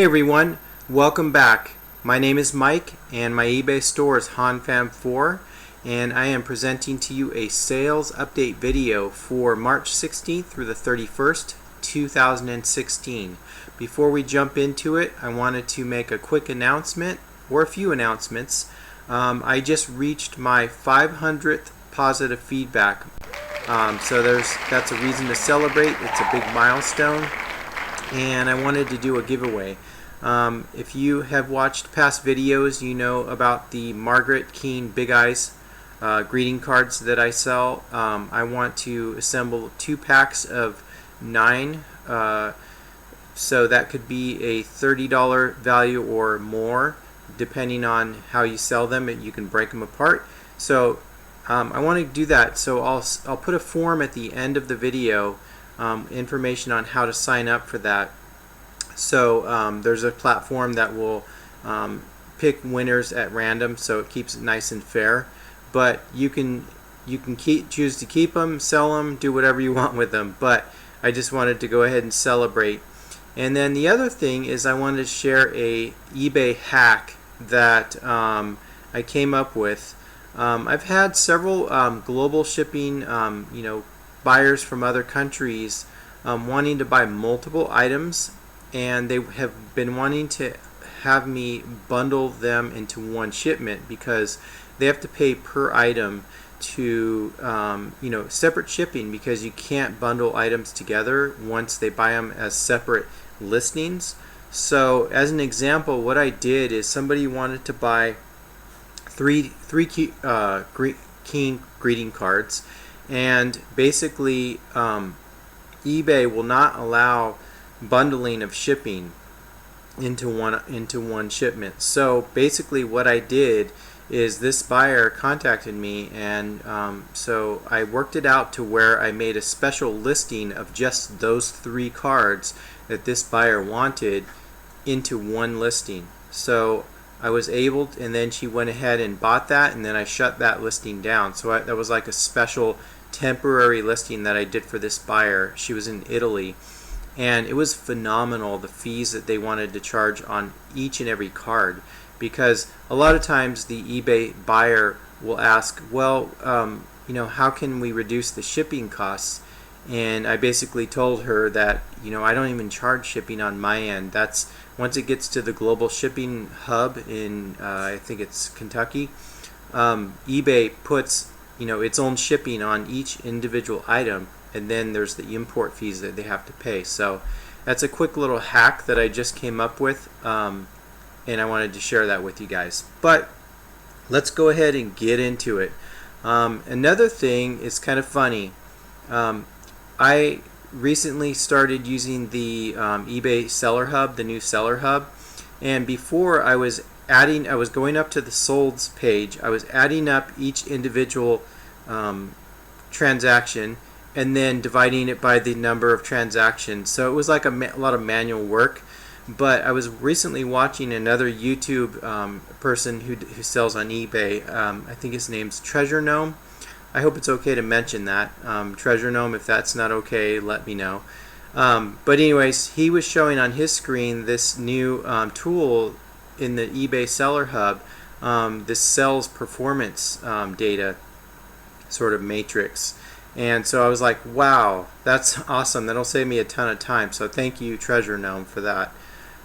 Hey everyone, welcome back. My name is Mike and my eBay store is HonFam4 and I am presenting to you a sales update video for March 16th through the 31st, 2016. Before we jump into it, I wanted to make a quick announcement or a few announcements. I just reached my 500th positive feedback. So that's a reason to celebrate. It's a big milestone. And I wanted to do a giveaway. If you have watched past videos, you know about the Margaret Keane Big Eyes greeting cards that I sell. I want to assemble 2 packs of 9, so that could be a $30 value or more depending on how you sell them, and you can break them apart. So I want to do that, so I'll put a form at the end of the video, information on how to sign up for that. So there's a platform that will pick winners at random, so it keeps it nice and fair. But you can choose to keep them, sell them, do whatever you want with them. But I just wanted to go ahead and celebrate. And then the other thing is I wanted to share a eBay hack that I came up with. I've had several global shipping, buyers from other countries wanting to buy multiple items, and they have been wanting to have me bundle them into one shipment because they have to pay per item to separate shipping, because you can't bundle items together once they buy them as separate listings. So as an example, what I did is somebody wanted to buy three Keane greeting cards, and basically eBay will not allow bundling of shipping into one shipment. So basically what I did is this buyer contacted me, and so I worked it out to where I made a special listing of just those 3 cards that this buyer wanted into one listing. So I was able to, and then she went ahead and bought that, and then I shut that listing down. So that was like a special temporary listing that I did for this buyer. She was in Italy, and it was phenomenal, the fees that they wanted to charge on each and every card, because a lot of times the eBay buyer will ask, well, how can we reduce the shipping costs? And I basically told her that I don't even charge shipping on my end. That's once it gets to the global shipping hub in I think it's Kentucky, eBay puts its own shipping on each individual item, and then there's the import fees that they have to pay. So that's a quick little hack that I just came up with, and I wanted to share that with you guys. But let's go ahead and get into it. Another thing is kind of funny. I recently started using the eBay Seller Hub, the new Seller Hub, and before I was going up to the solds page, I was adding up each individual transaction and then dividing it by the number of transactions. So it was like a lot of manual work. But I was recently watching another YouTube person who sells on eBay. I think his name's Treasure Gnome. I hope it's okay to mention that. Treasure Gnome, if that's not okay, let me know. But anyways, he was showing on his screen this new tool in the eBay Seller Hub, this sales performance data sort of matrix. And so I was like, wow, that's awesome. That'll save me a ton of time. So thank you, Treasure Gnome, for that.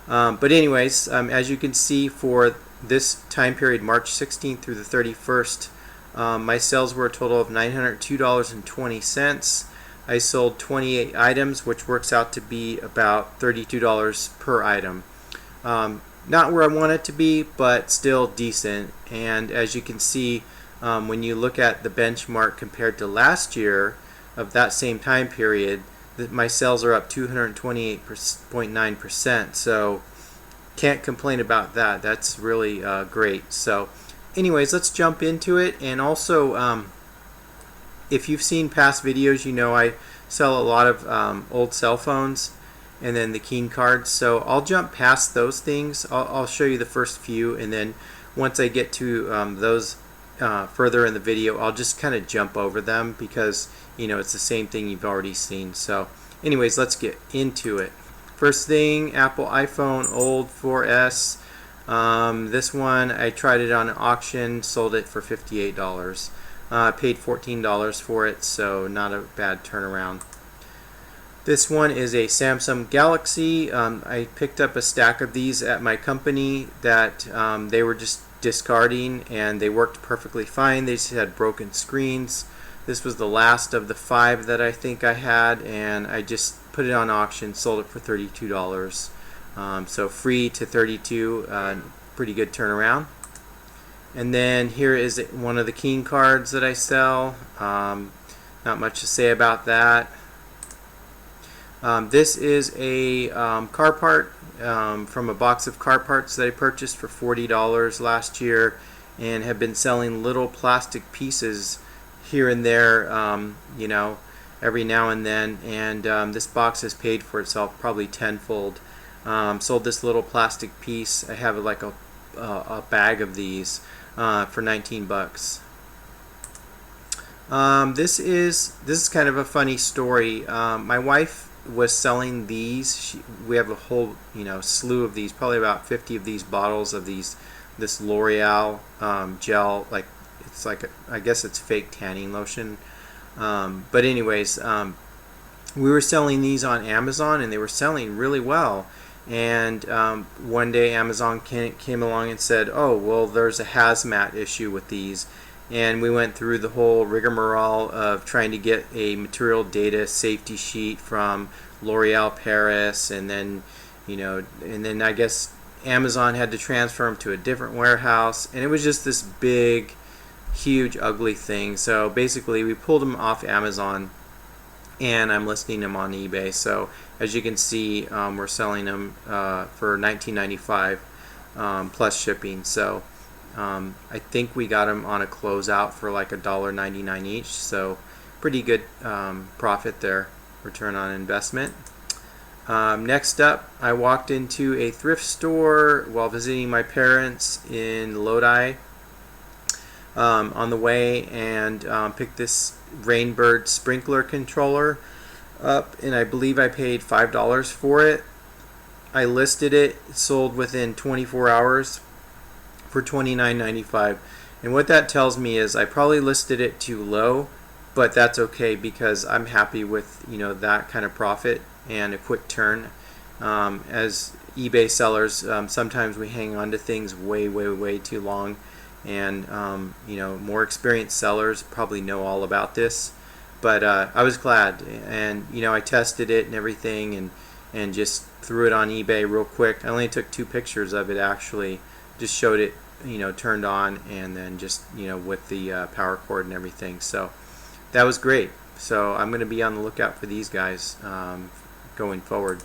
But anyways, as you can see, for this time period, March 16th through the 31st, my sales were a total of $902.20. I sold 28 items, which works out to be about $32 per item. Not where I want it to be, but still decent. And as you can see, when you look at the benchmark compared to last year of that same time period, my sales are up 228.9%. So can't complain about that. That's really great. So anyways, let's jump into it. And also, if you've seen past videos, I sell a lot of old cell phones and then the Keane cards. So I'll jump past those things. I'll show you the first few, and then once I get to those further in the video, I'll just kind of jump over them because it's the same thing you've already seen. So anyways, let's get into it. First thing, Apple iPhone old 4S. This one I tried it on an auction, sold it for $58. Paid $14 for it, so not a bad turnaround. This one is a Samsung Galaxy. I picked up a stack of these at my company that they were just discarding, and they worked perfectly fine. They just had broken screens. This was the last of the 5 that I think I had, and I just put it on auction, sold it for $32. So free to 32, pretty good turnaround. And then here is one of the Keen cards that I sell. Not much to say about that. This is a car part from a box of car parts that I purchased for $40 last year, and have been selling little plastic pieces here and there, you know, every now and then, and this box has paid for itself probably tenfold. Sold this little plastic piece. I have like a bag of these for 19 bucks. This is kind of a funny story. My wife was selling these. We have a whole slew of these, probably about 50 of these bottles of this L'Oreal gel. Like it's like I guess it's fake tanning lotion. But anyways, we were selling these on Amazon, and they were selling really well. And one day Amazon came along and said, oh, well, there's a hazmat issue with these. And we went through the whole rigmarole of trying to get a material data safety sheet from L'Oreal Paris, and then I guess Amazon had to transfer them to a different warehouse, and it was just this big, huge, ugly thing. So basically we pulled them off Amazon, and I'm listing them on eBay. So as you can see, we're selling them for $19.95 plus shipping. So I think we got them on a closeout for like $1.99 each. So pretty good profit there, return on investment. Next up, I walked into a thrift store while visiting my parents in Lodi on the way, and picked this Rainbird sprinkler controller up, and I believe I paid $5 for it. I listed it, sold within 24 hours for $29.95, and what that tells me is I probably listed it too low, but that's okay because I'm happy with that kind of profit and a quick turn. As eBay sellers, sometimes we hang on to things way too long, and more experienced sellers probably know all about this, but I was glad, and I tested it and everything, and just threw it on eBay real quick. I only took 2 pictures of it, actually, just showed it turned on, and then just with the power cord and everything. So that was great. So I'm going to be on the lookout for these guys going forward.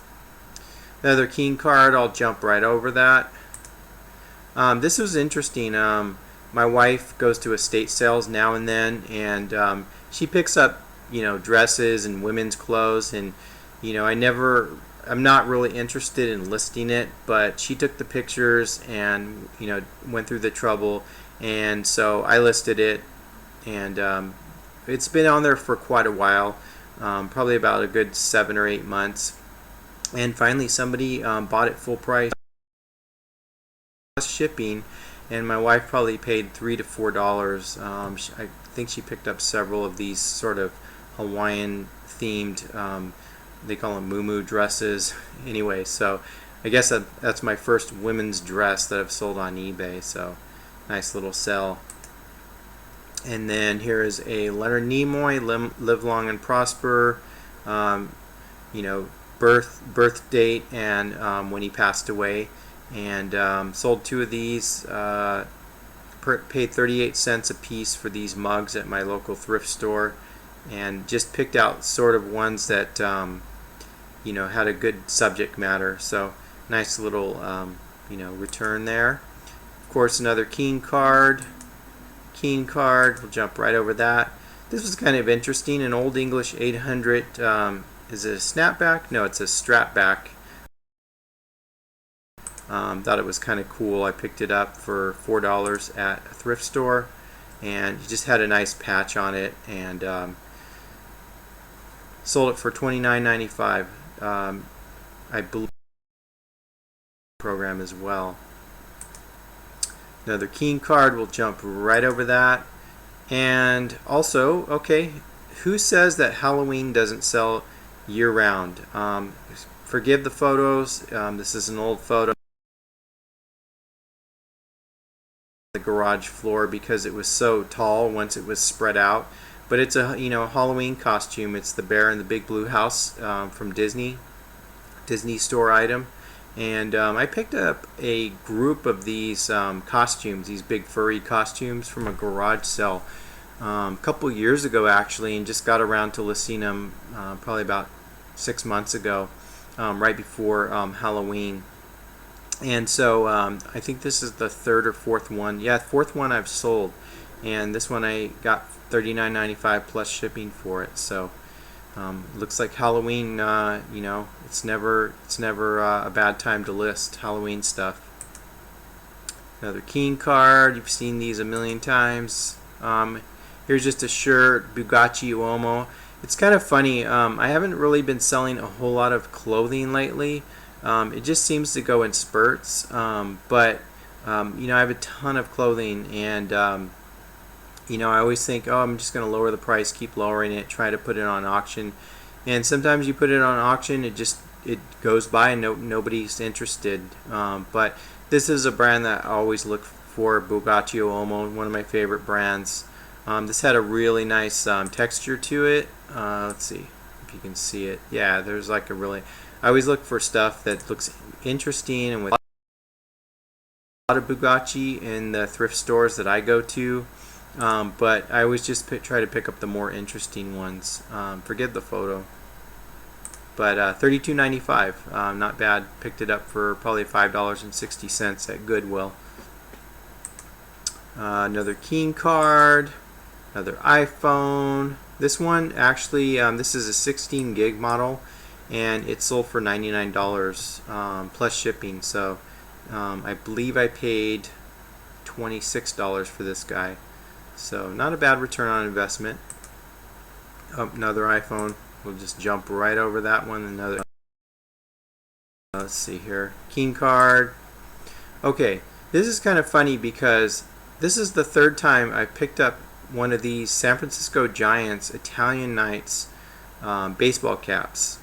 Another Keen card, I'll jump right over that. This was interesting. My wife goes to estate sales now and then, and she picks up dresses and women's clothes, and I'm not really interested in listing it, but she took the pictures and went through the trouble, and so I listed it, and it's been on there for quite a while, probably about a good 7 or 8 months, and finally somebody bought it full price plus shipping, and my wife probably paid $3 to $4. I think she picked up several of these sort of Hawaiian themed, they call them muumuu dresses. Anyway, so I guess that's my first women's dress that I've sold on eBay, so nice little sell. And then here is a Leonard Nimoy, Live Long and Prosper, birth date and when he passed away, and sold 2 of these, paid 38 cents a piece for these mugs at my local thrift store, and just picked out sort of ones that had a good subject matter. So nice little return there. Of course, another Keen card, we'll jump right over that. This was kind of interesting, an Old English 800, is it a snapback? No, it's a strapback. Thought it was kind of cool. I picked it up for $4 at a thrift store, and it just had a nice patch on it, and sold it for $29.95. I believe program as well. Another keen card, we'll jump right over that. And also, okay, who says that Halloween doesn't sell year-round? Forgive the photos. This is an old photo. The garage floor because it was so tall once it was spread out. But it's a Halloween costume. It's the bear in the big blue house from Disney store item. And I picked up a group of these costumes, these big furry costumes, from a garage sale a couple years ago actually, and just got around to listing them probably about 6 months ago, right before Halloween. And so I think this is the third or fourth one. Yeah, fourth one I've sold, and this one I got $39.95 plus shipping for it. So looks like Halloween, it's never a bad time to list Halloween stuff. Another keen card. You've seen these a million times. Here's just a shirt, Bugatti Uomo. It's kind of funny. I haven't really been selling a whole lot of clothing lately. It just seems to go in spurts. But I have a ton of clothing, and I always think, oh, I'm just going to lower the price, keep lowering it, try to put it on auction. And sometimes you put it on auction, it goes by and nobody's interested. But this is a brand that I always look for, Bugatti Uomo, one of my favorite brands. This had a really nice texture to it. Let's see if you can see it. Yeah, there's like I always look for stuff that looks interesting, and with a lot of Bugatti in the thrift stores that I go to. But I always just try to pick up the more interesting ones. Forget the photo. But $32.95, not bad. Picked it up for probably $5.60 at Goodwill. Another keen card. Another iPhone. This one actually, this is a 16 gig model, and it sold for $99 plus shipping. So I believe I paid $26 for this guy. So not a bad return on investment. Another iPhone. We'll just jump right over that one. Another. Let's see here. Keen card. Okay, this is kind of funny because this is the third time I picked up one of these San Francisco Giants Italian Knights baseball caps.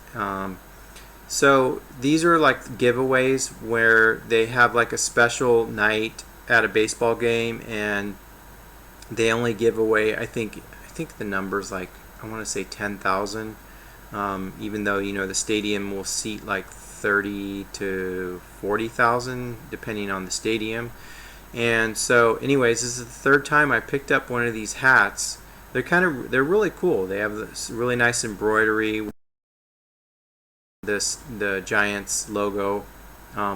So these are like giveaways where they have like a special night at a baseball game, and they only give away, I think the number's like, I want to say 10,000, even though the stadium will seat like 30 to 40,000 depending on the stadium. And so anyways, this is the third time I picked up one of these hats. They're really cool. They have this really nice embroidery, the Giants logo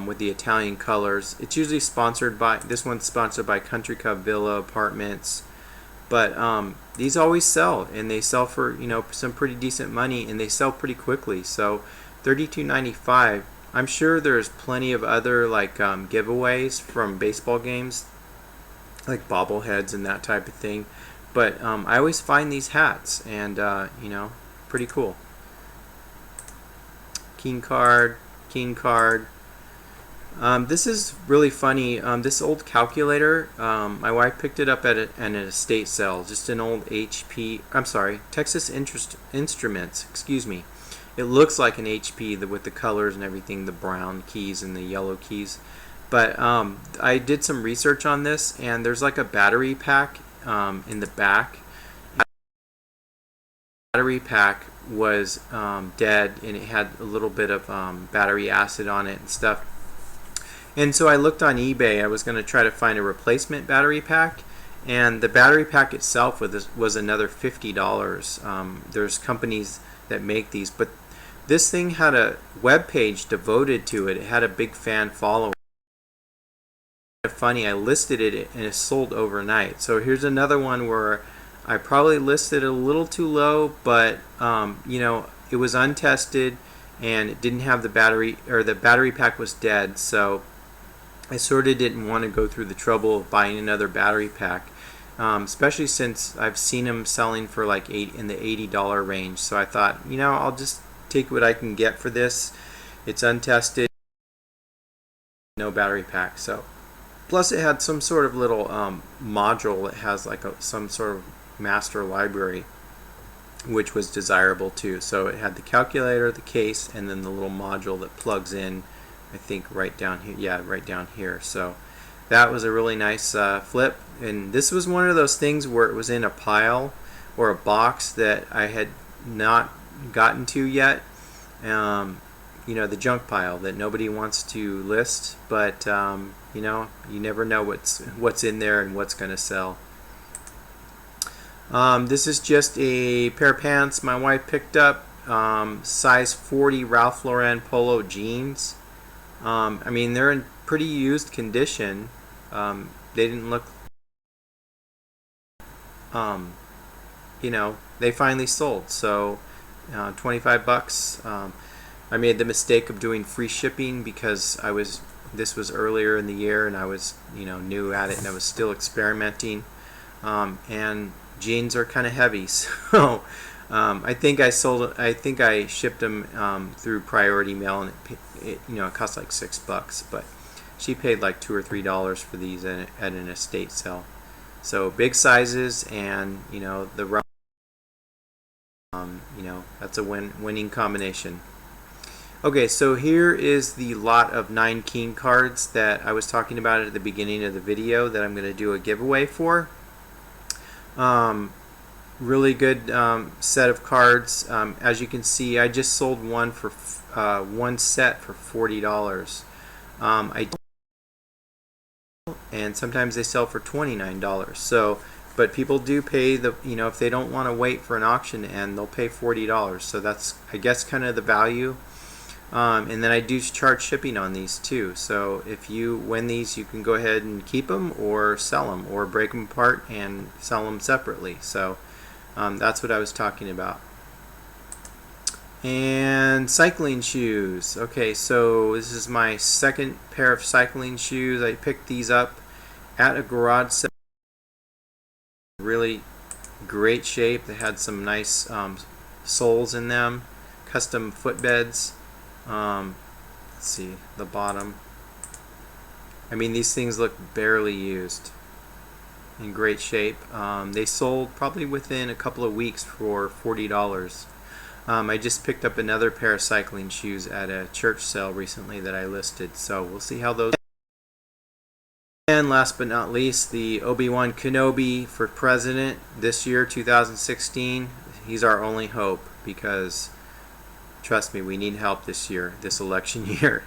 with the Italian colors. It's usually sponsored by, this one's sponsored by Country Club Villa Apartments. But these always sell, and they sell for some pretty decent money, and they sell pretty quickly. So $32.95. I'm sure there's plenty of other like giveaways from baseball games, like bobbleheads and that type of thing. But I always find these hats, and pretty cool. Keen card. This is really funny. This old calculator, my wife picked it up at an estate sale. Just an old Texas Instruments. Excuse me. It looks like an HP with the colors and everything, the brown keys and the yellow keys. But I did some research on this, and there's like a battery pack in the back. The battery pack was dead, and it had a little bit of battery acid on it and stuff. And so I looked on eBay. I was going to try to find a replacement battery pack, and the battery pack itself was another $50. There's companies that make these, but this thing had a web page devoted to it. It had a big fan following. Funny, I listed it and it sold overnight. So here's another one where I probably listed it a little too low, but it was untested and it didn't have the battery, or the battery pack was dead. So I sort of didn't want to go through the trouble of buying another battery pack, especially since I've seen them selling for like in the $80 range. So I thought, I'll just take what I can get for this. It's untested, no battery pack. So plus it had some sort of little module that has like some sort of master library, which was desirable too. So it had the calculator, the case, and then the little module that plugs in, I think right down here. Yeah, right down here. So that was a really nice flip. And this was one of those things where it was in a pile or a box that I had not gotten to yet. You know, the junk pile that nobody wants to list, but you know, you never know what's in there and what's going to sell. This is just a pair of pants my wife picked up, size 40 Ralph Lauren polo jeans. I mean, they're in pretty used condition. They didn't look, you know, they finally sold. So 25 bucks. I made the mistake of doing free shipping because this was earlier in the year and I was, you know, new at it and I was still experimenting. And jeans are kind of heavy, so I think I shipped them through priority mail, and it you know, it cost like $6, but she paid like $2 or $3 for these at an estate sale. So big sizes, and you know, you know, that's a winning combination. Okay, so here is the lot of 9 King cards that I was talking about at the beginning of the video that I'm going to do a giveaway for. Really good set of cards. As you can see, I just sold one for one set for $40. And sometimes they sell for $29. So, but people do pay the, you know, if they don't want to wait for an auction end, they'll pay $40. So that's, I guess, kind of the value. And then I do charge shipping on these too. So if you win these, you can go ahead and keep them or sell them or break them apart and sell them separately. So that's what I was talking about. And cycling shoes. Okay, so this is my second pair of cycling shoes. I picked these up at a garage sale. Really great shape. They had some nice soles in them, custom footbeds. Let's see the bottom. I mean, these things look barely used, in great shape. They sold probably within a couple of weeks for $40. I just picked up another pair of cycling shoes at a church sale recently that I listed, so we'll see how those. And last but not least, the Obi-Wan Kenobi for president this year, 2016. He's our only hope, because trust me, we need help this year, this election year.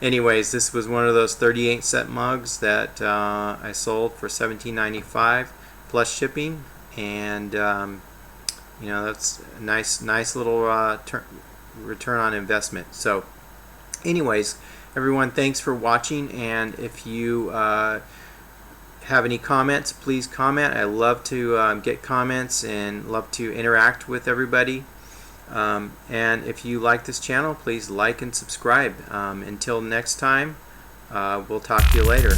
Anyways, this was one of those 38-cent mugs that I sold for $17.95 plus shipping, and you know, that's a nice little return on investment. So, anyways, everyone, thanks for watching, and if you have any comments, please comment. I love to get comments and love to interact with everybody. And if you like this channel, please like and subscribe. Until next time, we'll talk to you later.